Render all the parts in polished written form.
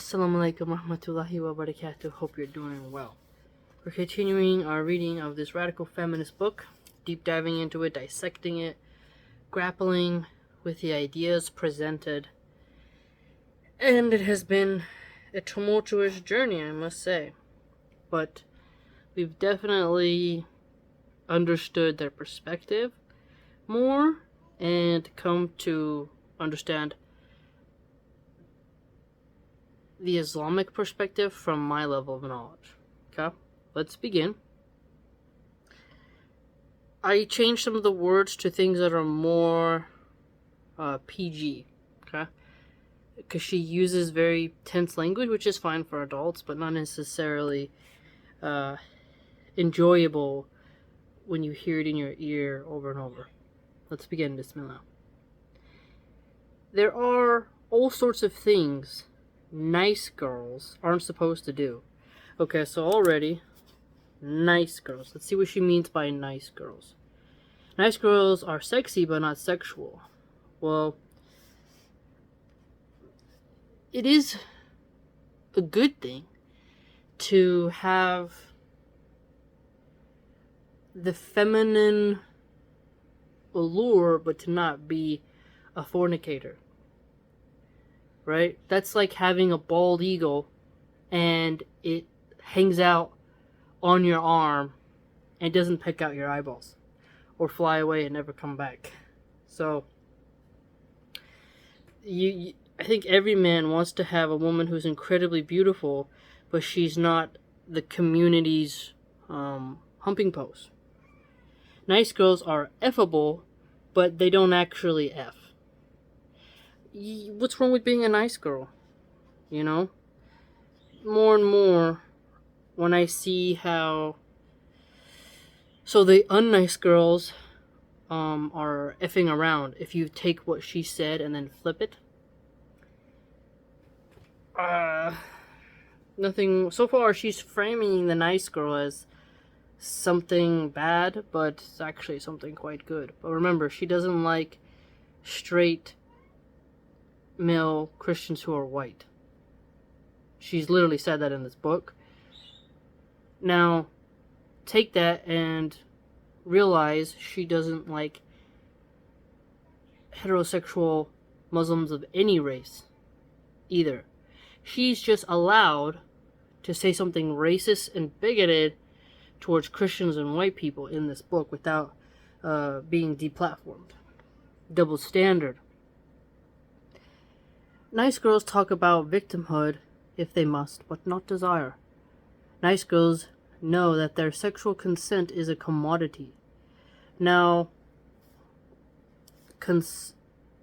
Assalamu alaikum warahmatullahi wabarakatuh. Hope you're doing well. We're continuing our reading of this radical feminist book, deep diving into it, dissecting it, grappling with the ideas presented. And it has been a tumultuous journey, I must say. But we've definitely understood their perspective more and come to understand the Islamic perspective from my level of knowledge. Okay, let's begin. I changed some of the words to things that are more PG, okay? Because she uses very tense language, which is fine for adults, but not necessarily enjoyable when you hear it in your ear over and over. Let's begin, Bismillah. There are all sorts of things nice girls aren't supposed to do. Okay, so already, nice girls. Let's see what she means by nice girls. Nice girls are sexy but not sexual. Well, it is a good thing to have the feminine allure but to not be a fornicator. Right? That's like having a bald eagle and it hangs out on your arm and doesn't pick out your eyeballs or fly away and never come back. So I think every man wants to have a woman who's incredibly beautiful, but she's not the community's humping post. Nice girls are effable, but they don't actually F. What's wrong with being a nice girl? You know? More and more, when I see how... So the unnice girls are effing around. If you take what she said and then flip it. Nothing... So far, she's framing the nice girl as something bad, but it's actually something quite good. But remember, she doesn't like straight male Christians who are white. She's literally said that in this book. Now, take that and realize she doesn't like heterosexual Muslims of any race either. She's just allowed to say something racist and bigoted towards Christians and white people in this book without being deplatformed. Double standard. Nice girls talk about victimhood if they must, but not desire. Nice girls know that their sexual consent is a commodity. Now,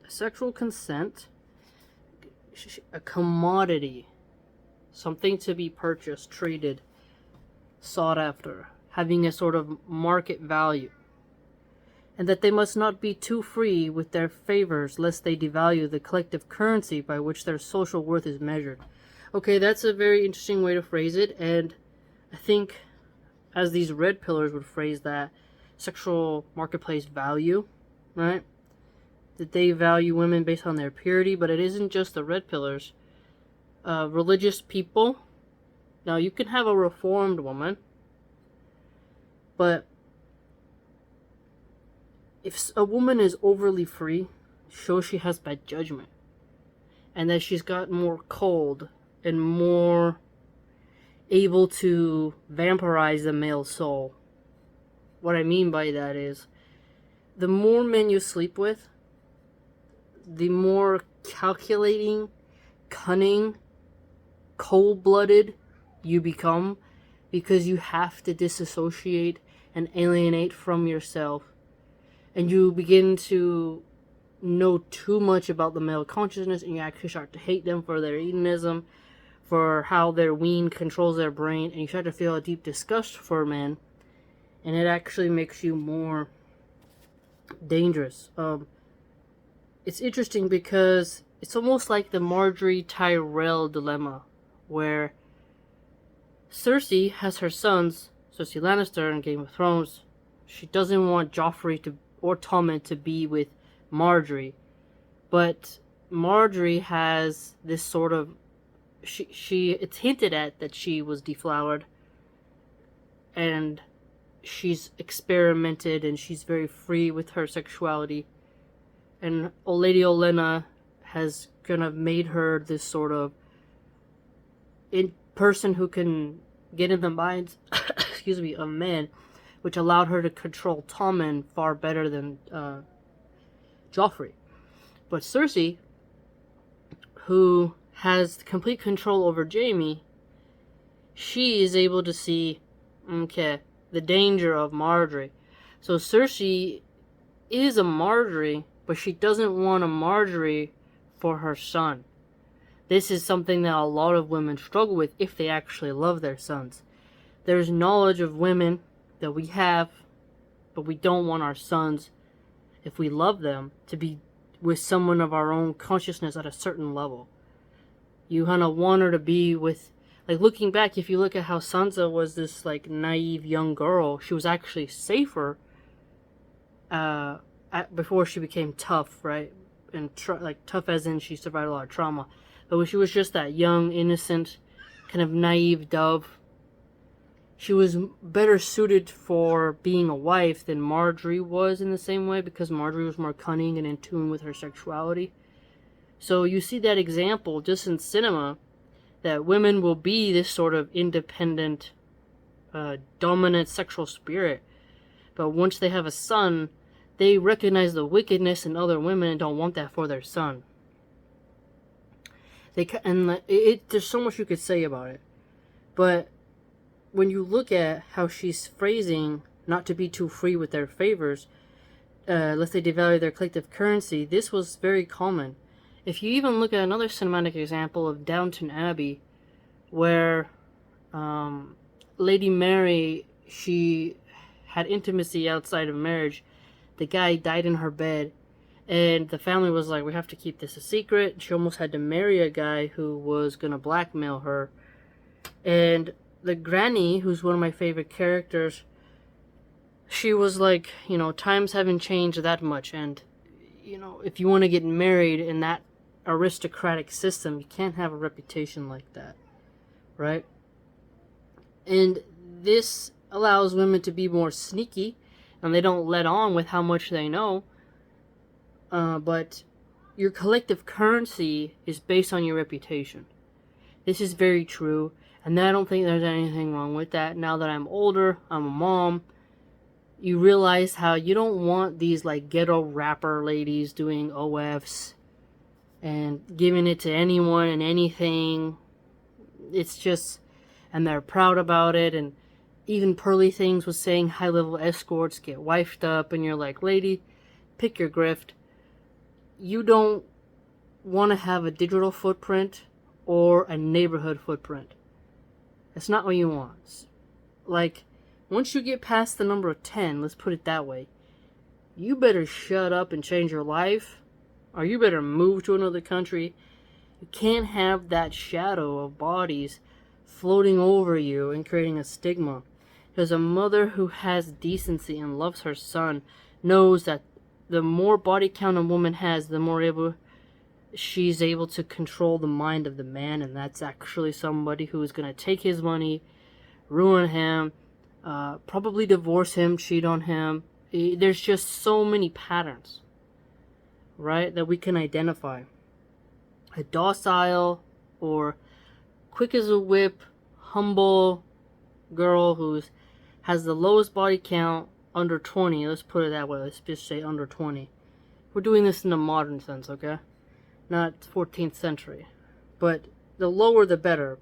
sexual consent, a commodity, something to be purchased, traded, sought after, having a sort of market value. And that they must not be too free with their favors lest they devalue the collective currency by which their social worth is measured. Okay, that's a very interesting way to phrase it, and I think as these red pillars would phrase that, sexual marketplace value, right? That they value women based on their purity, but it isn't just the red pillars. Religious people, now you can have a reformed woman, but if a woman is overly free, it shows she has bad judgment. And that she's got more cold and more able to vampirize the male soul. What I mean by that is, the more men you sleep with, the more calculating, cunning, cold-blooded you become, because you have to disassociate and alienate from yourself. And you begin to know too much about the male consciousness, and you actually start to hate them for their hedonism, for how their ween controls their brain, and you start to feel a deep disgust for men, and it actually makes you more dangerous. It's interesting because it's almost like the Marjorie Tyrell dilemma, where Cersei has her sons, Cersei Lannister in Game of Thrones. She doesn't want Joffrey or Tommen to be with Marjorie, but Marjorie has this sort of she it's hinted at that she was deflowered, and she's experimented and she's very free with her sexuality. And old lady Olenna has kind of made her this sort of person who can get in the minds excuse me, of men, which allowed her to control Tommen far better than Joffrey. But Cersei, who has complete control over Jaime, she is able to see, okay, the danger of Margaery. So Cersei is a Margaery, but she doesn't want a Margaery for her son. This is something that a lot of women struggle with if they actually love their sons. There's knowledge of women that we have, but we don't want our sons, if we love them, to be with someone of our own consciousness at a certain level. You kind of want her to be with, like, looking back, if you look at how Sansa was this, like, naive young girl, she was actually safer before she became tough, right? And like tough as in she survived a lot of trauma. But when she was just that young, innocent, kind of naive dove, she was better suited for being a wife than Margaery was in the same way, because Margaery was more cunning and in tune with her sexuality. So you see that example just in cinema, that women will be this sort of independent, dominant sexual spirit. But once they have a son, they recognize the wickedness in other women and don't want that for their son. There's so much you could say about it. But when you look at how she's phrasing not to be too free with their favors, lest they devalue their collective currency, this was very common. If you even look at another cinematic example of Downton Abbey, where Lady Mary, she had intimacy outside of marriage. The guy died in her bed, and the family was like, we have to keep this a secret. She almost had to marry a guy who was going to blackmail her. And the granny, who's one of my favorite characters, she was like, times haven't changed that much, and, if you want to get married in that aristocratic system, you can't have a reputation like that, right? And this allows women to be more sneaky, and they don't let on with how much they know. But your collective currency is based on your reputation. This is very true, and I don't think there's anything wrong with that. Now that I'm older, I'm a mom, you realize how you don't want these like ghetto rapper ladies doing OFs and giving it to anyone and anything. It's just, and they're proud about it, and even Pearly Things was saying high-level escorts get wifed up, and you're like, lady, pick your grift. You don't want to have a digital footprint or a neighborhood footprint. That's not what you want. Like, once you get past the number of 10, let's put it that way, you better shut up and change your life, or you better move to another country. You can't have that shadow of bodies floating over you and creating a stigma. Because a mother who has decency and loves her son knows that the more body count a woman has, the more she's able to control the mind of the man, and that's actually somebody who is going to take his money, ruin him, probably divorce him, cheat on him. There's just so many patterns, right, that we can identify. A docile or quick as a whip, humble girl who's has the lowest body count, under 20. Let's put it that way. Let's just say under 20. We're doing this in a modern sense, okay? Not 14th century. But the lower the better.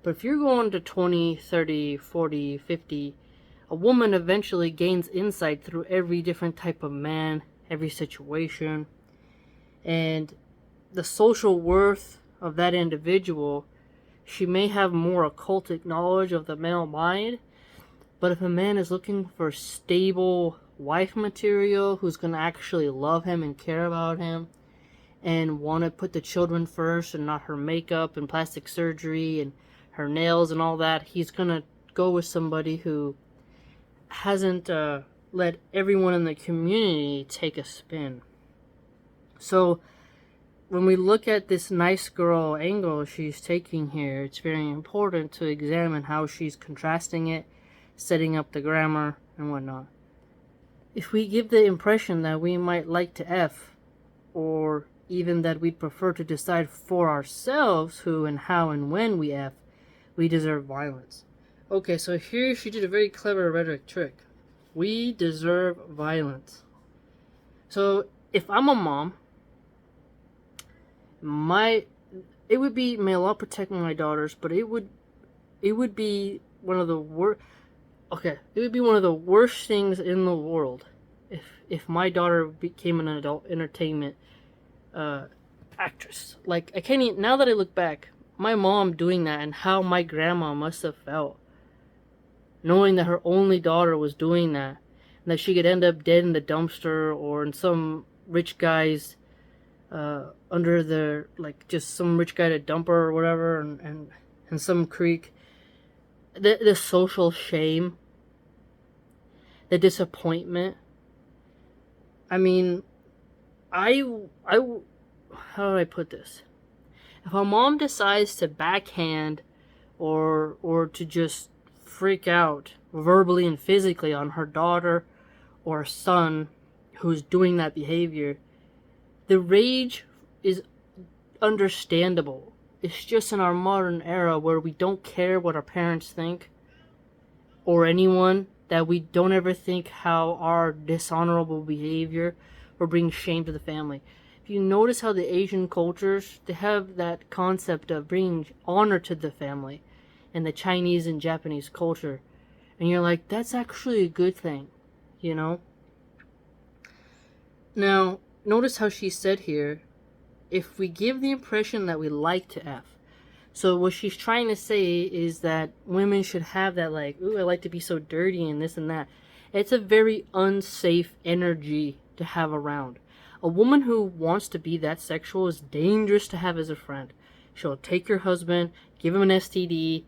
But if you're going to 20, 30, 40, 50, a woman eventually gains insight through every different type of man, every situation. And the social worth of that individual, she may have more occultic knowledge of the male mind, but if a man is looking for stable wife material who's going to actually love him and care about him and want to put the children first and not her makeup and plastic surgery and her nails and all that, he's going to go with somebody who hasn't let everyone in the community take a spin. So when we look at this nice girl angle she's taking here, it's very important to examine how she's contrasting it, setting up the grammar, and whatnot. If we give the impression that we might like to F, or even that we'd prefer to decide for ourselves who and how and when we F, we deserve violence. Okay, so here she did a very clever rhetoric trick. We deserve violence. So if I'm a mom, it would be, may Allah protect my daughters, but it would be one of the worst. Okay, it would be one of the worst things in the world if my daughter became an adult entertainment actress. Like, I can't even, now that I look back, my mom doing that and how my grandma must have felt, knowing that her only daughter was doing that, and that she could end up dead in the dumpster or in some rich guy's under the, like, just some rich guy to dump her or whatever, and some creek. The social shame, the disappointment. I mean, how do I put this? If a mom decides to backhand or to just freak out verbally and physically on her daughter or son who's doing that behavior, the rage is understandable. It's just in our modern era where we don't care what our parents think or anyone, that we don't ever think how our dishonorable behavior will bring shame to the family. If you notice how the Asian cultures, they have that concept of bringing honor to the family, and the Chinese and Japanese culture. And you're like, that's actually a good thing, you know? Now, notice how she said here, if we give the impression that we like to F. So what she's trying to say is that women should have that, like, ooh, I like to be so dirty and this and that. It's a very unsafe energy to have around. A woman who wants to be that sexual is dangerous to have as a friend. She'll take your husband, give him an STD.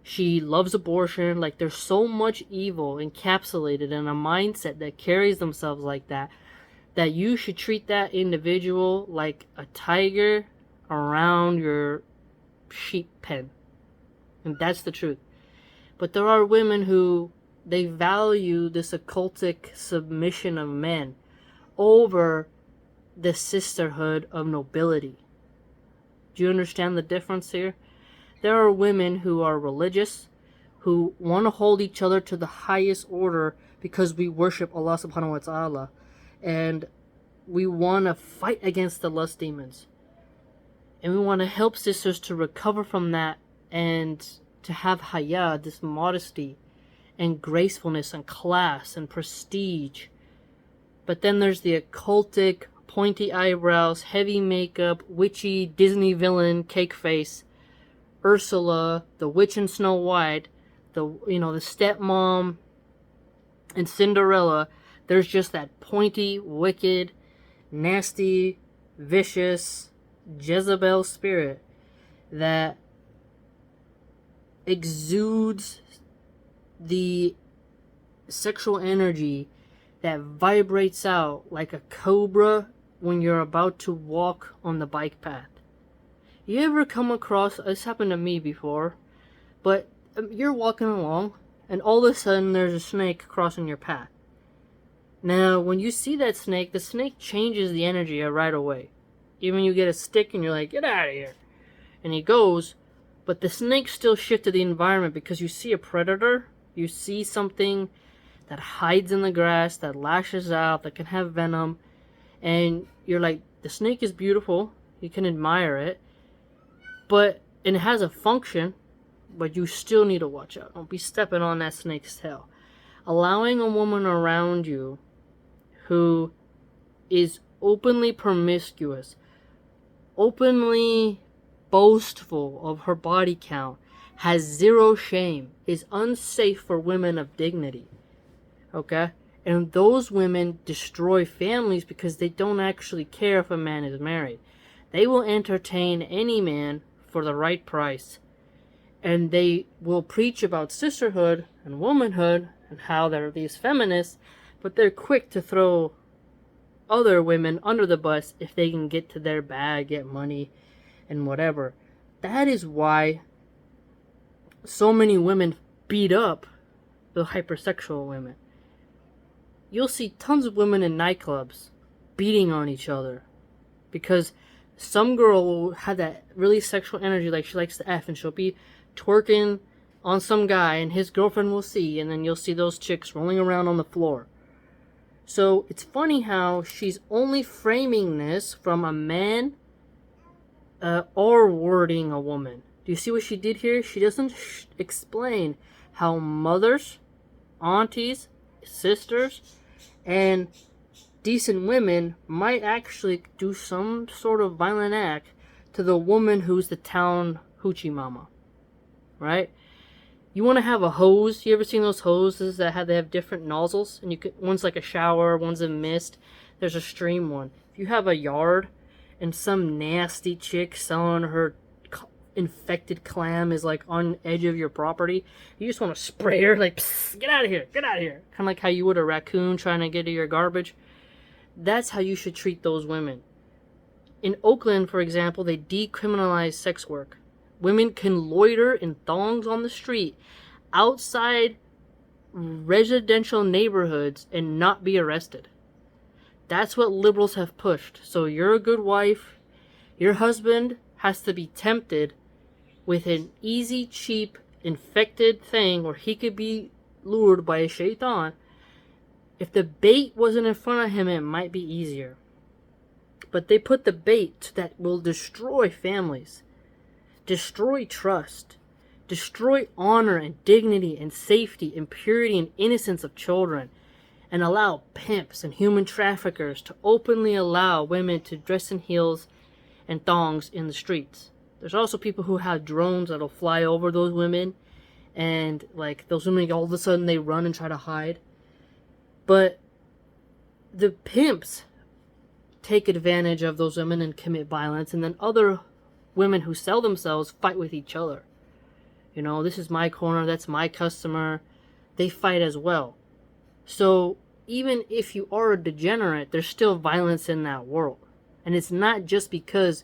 She loves abortion. Like, there's so much evil encapsulated in a mindset that carries themselves like that, that you should treat that individual like a tiger around your sheep pen. And that's the truth. But there are women who, they value this occultic submission of men over the sisterhood of nobility. Do you understand the difference here? There are women who are religious, who want to hold each other to the highest order because we worship Allah subhanahu wa ta'ala, and we want to fight against the lust demons. And we want to help sisters to recover from that and to have haya, this modesty and gracefulness and class and prestige. But then there's the occultic, pointy eyebrows, heavy makeup, witchy Disney villain, cake face, Ursula, the witch in Snow White, the stepmom and Cinderella. There's just that pointy, wicked, nasty, vicious Jezebel spirit that exudes the sexual energy that vibrates out like a cobra when you're about to walk on the bike path. You ever come across, this happened to me before, but you're walking along and all of a sudden there's a snake crossing your path. Now, when you see that snake, the snake changes the energy right away. Even you get a stick and you're like, get out of here. And he goes, but the snake still shifted the environment because you see a predator, you see something that hides in the grass, that lashes out, that can have venom, and you're like, the snake is beautiful, you can admire it, and it has a function, but you still need to watch out. Don't be stepping on that snake's tail. Allowing a woman around you who is openly promiscuous, openly boastful of her body count, has zero shame, is unsafe for women of dignity. Okay? And those women destroy families because they don't actually care if a man is married. They will entertain any man for the right price. And they will preach about sisterhood and womanhood and how they're these feminists, but they're quick to throw other women under the bus if they can get to their bag, get money, and whatever. That is why so many women beat up the hypersexual women. You'll see tons of women in nightclubs beating on each other because some girl will have that really sexual energy, like she likes to F, and she'll be twerking on some guy and his girlfriend will see, and then you'll see those chicks rolling around on the floor. So it's funny how she's only framing this from a man or wording a woman. Do you see what she did here? She doesn't explain how mothers, aunties, sisters, and decent women might actually do some sort of violent act to the woman who's the town hoochie mama, right? You want to have a hose. You ever seen those hoses that they have different nozzles, and one's like a shower, one's a mist. There's a stream one. If you have a yard and some nasty chick selling her infected clam is like on the edge of your property, you just want to spray her like, get out of here, get out of here. Kind of like how you would a raccoon trying to get to your garbage. That's how you should treat those women. In Oakland, for example, they decriminalized sex work. Women can loiter in thongs on the street outside residential neighborhoods and not be arrested. That's what liberals have pushed. So you're a good wife. Your husband has to be tempted with an easy, cheap, infected thing where he could be lured by a shaitan. If the bait wasn't in front of him, it might be easier. But they put the bait that will destroy families, destroy trust, destroy honor and dignity and safety and purity and innocence of children, and allow pimps and human traffickers to openly allow women to dress in heels and thongs in the streets. There's also people who have drones that'll fly over those women, and like those women, all of a sudden they run and try to hide. But the pimps take advantage of those women and commit violence, and then other women who sell themselves fight with each other. You know, this is my corner, that's my customer. They fight as well. So even if you are a degenerate, there's still violence in that world. And it's not just because,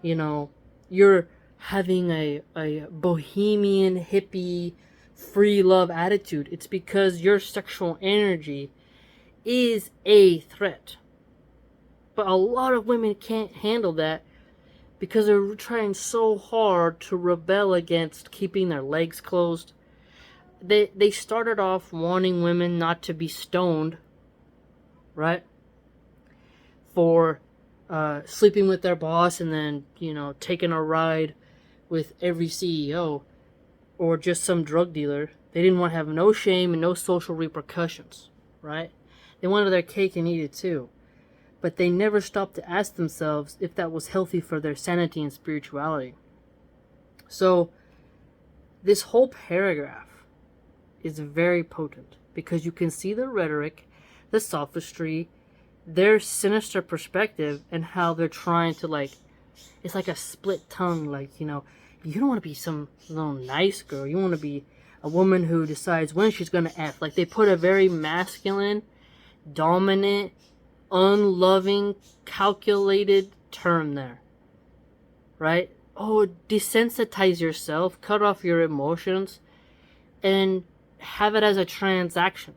you know, you're having a bohemian, hippie, free love attitude. It's because your sexual energy is a threat. But a lot of women can't handle that because they're trying so hard to rebel against keeping their legs closed. They started off wanting women not to be stoned, right? For sleeping with their boss and then, you know, taking a ride with every CEO or just some drug dealer. They didn't want to have no shame and no social repercussions, right? They wanted their cake and eat it too. But they never stopped to ask themselves if that was healthy for their sanity and spirituality. So this whole paragraph is very potent because you can see the rhetoric, the sophistry, their sinister perspective, and how they're trying to, like, it's like a split tongue. Like, you know, you don't want to be some little nice girl. You want to be a woman who decides when she's going to F. Like, they put a very masculine, dominant, unloving, calculated term there. Right? Oh, desensitize yourself, cut off your emotions, and have it as a transaction.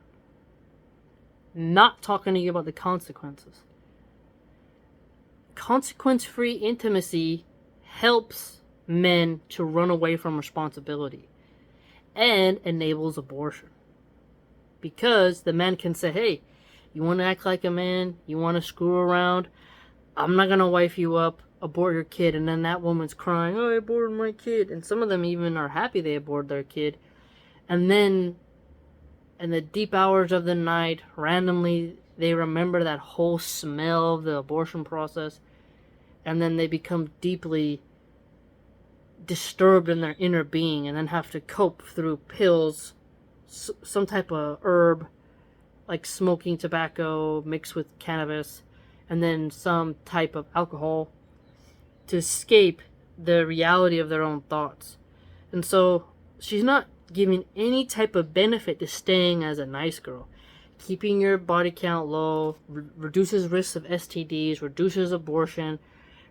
Not talking to you about the consequences. Consequence-free intimacy helps men to run away from responsibility and enables abortion. Because the man can say, hey, you want to act like a man? You want to screw around? I'm not going to wife you up, abort your kid. And then that woman's crying, oh, I aborted my kid. And some of them even are happy they aborted their kid. And then in the deep hours of the night, randomly, they remember that whole smell of the abortion process. And then they become deeply disturbed in their inner being and then have to cope through pills, some type of herb, like smoking tobacco mixed with cannabis, and then some type of alcohol to escape the reality of their own thoughts. And so she's not giving any type of benefit to staying as a nice girl. keeping your body count low, reduces risks of STDs, reduces abortion,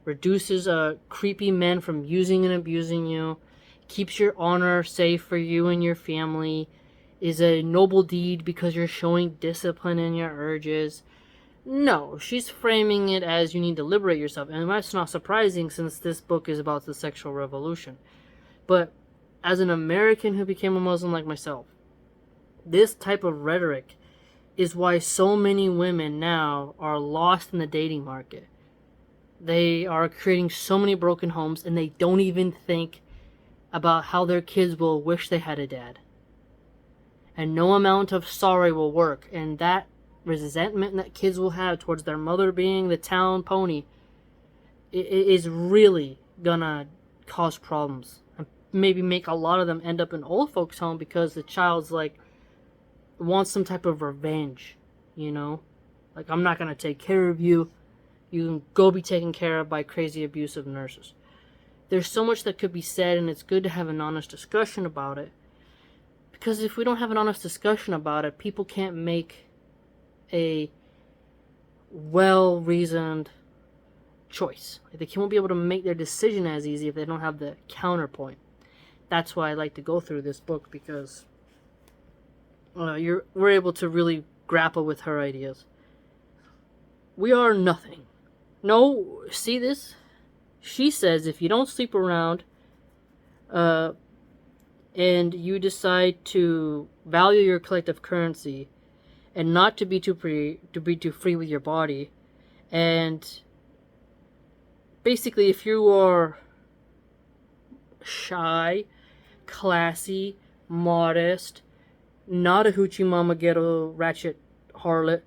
reduces creepy men from using and abusing you, keeps your honor safe for you and your family, is a noble deed because you're showing discipline in your urges. No, she's framing it as you need to liberate yourself, and that's not surprising since this book is about the sexual revolution. But as an American who became a Muslim like myself, this type of rhetoric is why so many women now are lost in the dating market. They are creating so many broken homes, and they don't even think about how their kids will wish they had a dad. And no amount of sorry will work, and that resentment that kids will have towards their mother being the town pony is really gonna cause problems, and maybe make a lot of them end up in old folks home because the child's like wants some type of revenge, you know, like, I'm not gonna take care of you, you can go be taken care of by crazy abusive nurses. There's so much that could be said, and it's good to have an honest discussion about it, because if we don't have an honest discussion about it, people can't make a well-reasoned choice. They won't be able to make their decision as easy if they don't have the counterpoint. That's why I like to go through this book, because we're able to really grapple with her ideas. We are nothing. No, see this? She says if you don't sleep around and you decide to value your collective currency and not to be too free with your body, and basically if you are shy, classy, modest, not a hoochie mama ghetto ratchet harlot,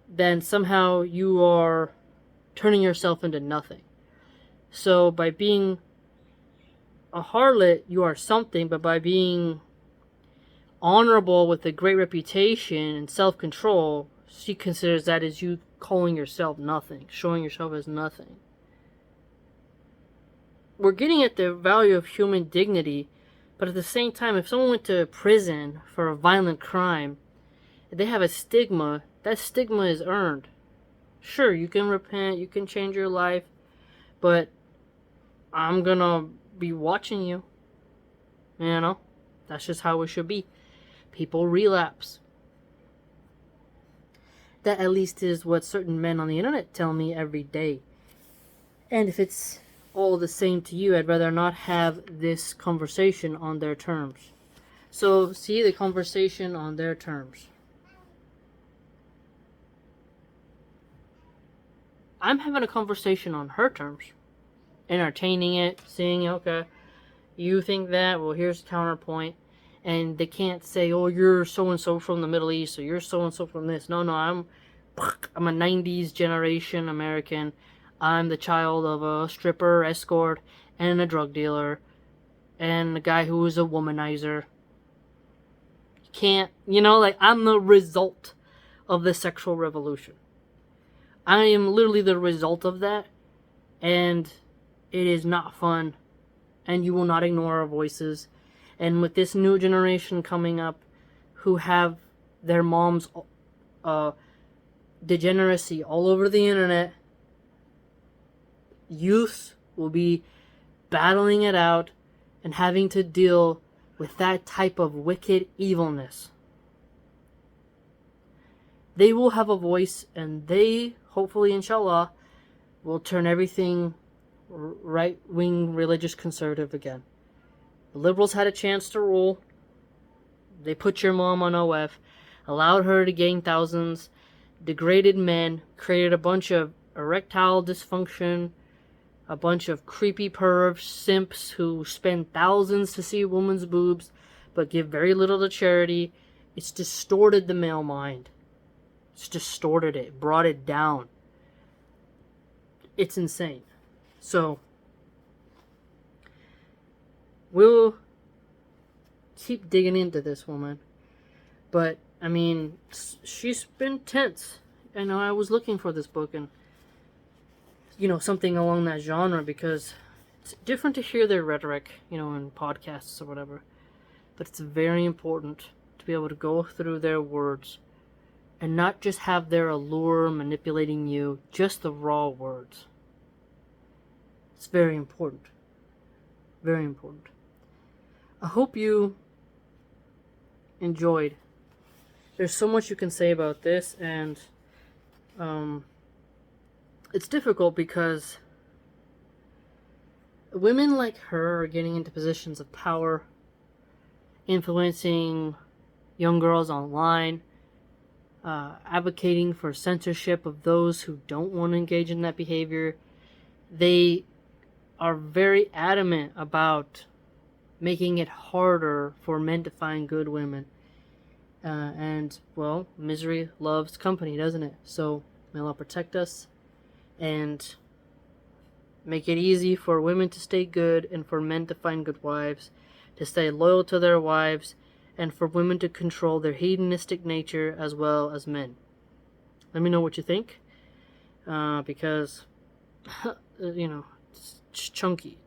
then somehow you are turning yourself into nothing. So by being a harlot, you are something, but by being honorable with a great reputation and self-control, she considers that as you calling yourself nothing, showing yourself as nothing. We're getting at the value of human dignity, but at the same time, if someone went to prison for a violent crime, they have a stigma. That stigma is earned. Sure, you can repent, you can change your life, but I'm gonna be watching you. You know? That's just how it should be. People relapse. That at least is what certain men on the internet tell me every day. And if it's all the same to you, I'd rather not have this conversation on their terms. So, see, the conversation on their terms. I'm having a conversation on her terms. Entertaining it, seeing, okay, you think that, well, here's the counterpoint. And they can't say, oh, you're so-and-so from the Middle East, or you're so-and-so from this. No, I'm a 90s generation American. I'm the child of a stripper, escort, and a drug dealer, and a guy who was a womanizer. You can't, like, I'm the result of the sexual revolution. I am literally the result of that, and it is not fun, and you will not ignore our voices. And with this new generation coming up who have their mom's degeneracy all over the internet, youth will be battling it out and having to deal with that type of wicked evilness. They will have a voice, and they, hopefully, inshallah, will turn everything right-wing religious conservative again. The liberals had a chance to rule. They put your mom on OF, allowed her to gain thousands, degraded men, created a bunch of erectile dysfunction, a bunch of creepy pervs, simps who spend thousands to see a woman's boobs but give very little to charity. It's distorted the male mind. It's distorted it, brought it down. It's insane. So, we'll keep digging into this woman. But, I mean, she's been tense. I know I was looking for this book and, something along that genre, because it's different to hear their rhetoric, in podcasts or whatever. But it's very important to be able to go through their words and not just have their allure manipulating you, just the raw words. It's very important. Very important. I hope you enjoyed. There's so much you can say about this, and it's difficult because women like her are getting into positions of power, influencing young girls online, advocating for censorship of those who don't want to engage in that behavior. They are very adamant about making it harder for men to find good women. And, well, misery loves company, doesn't it? So, may Allah protect us and make it easy for women to stay good and for men to find good wives, to stay loyal to their wives, and for women to control their hedonistic nature as well as men. Let me know what you think, because, it's chunky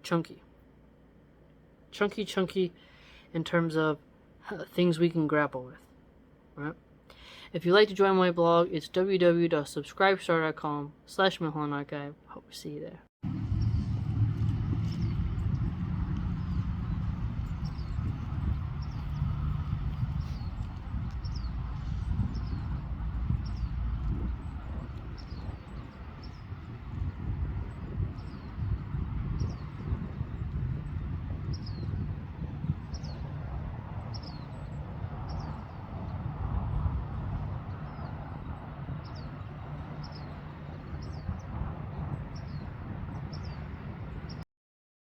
in terms of things we can grapple with, right? If you'd like to join my blog, it's www.subscribestar.com/MilahanArchive. Hope to see you there.